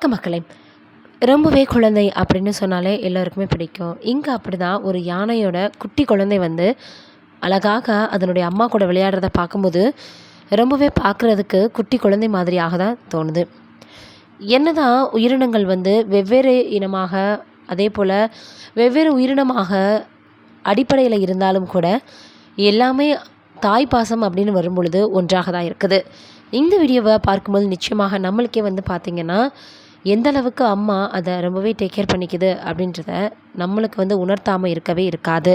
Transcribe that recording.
வணக்க மக்களே. ரொம்பவே குழந்தை அப்படின்னு சொன்னாலே எல்லோருக்குமே பிடிக்கும். இங்கே அப்படி தான் ஒரு யானையோட குட்டி குழந்தை வந்து அழகாக அதனுடைய அம்மா கூட விளையாடுறத பார்க்கும்போது ரொம்பவே பார்க்குறதுக்கு குட்டி குழந்தை மாதிரியாக தான் தோணுது. என்னதான் உயிரினங்கள் வந்து வெவ்வேறு இனமாக, அதே போல் வெவ்வேறு உயிரினமாக அடிப்படையில் இருந்தாலும் கூட எல்லாமே தாய் பாசம் அப்படின்னு வரும்பொழுது ஒன்றாக தான் இருக்குது. இந்த வீடியோவை பார்க்கும்போது நிச்சயமாக நம்மளுக்கே வந்து பார்த்திங்கன்னா எந்த அளவுக்கு அம்மா அதை ரொம்பவே டேக் கேர் பண்ணிக்குது அப்படின்றத நம்மளுக்கு வந்து உணர்த்தாமல் இருக்கவே இருக்காது.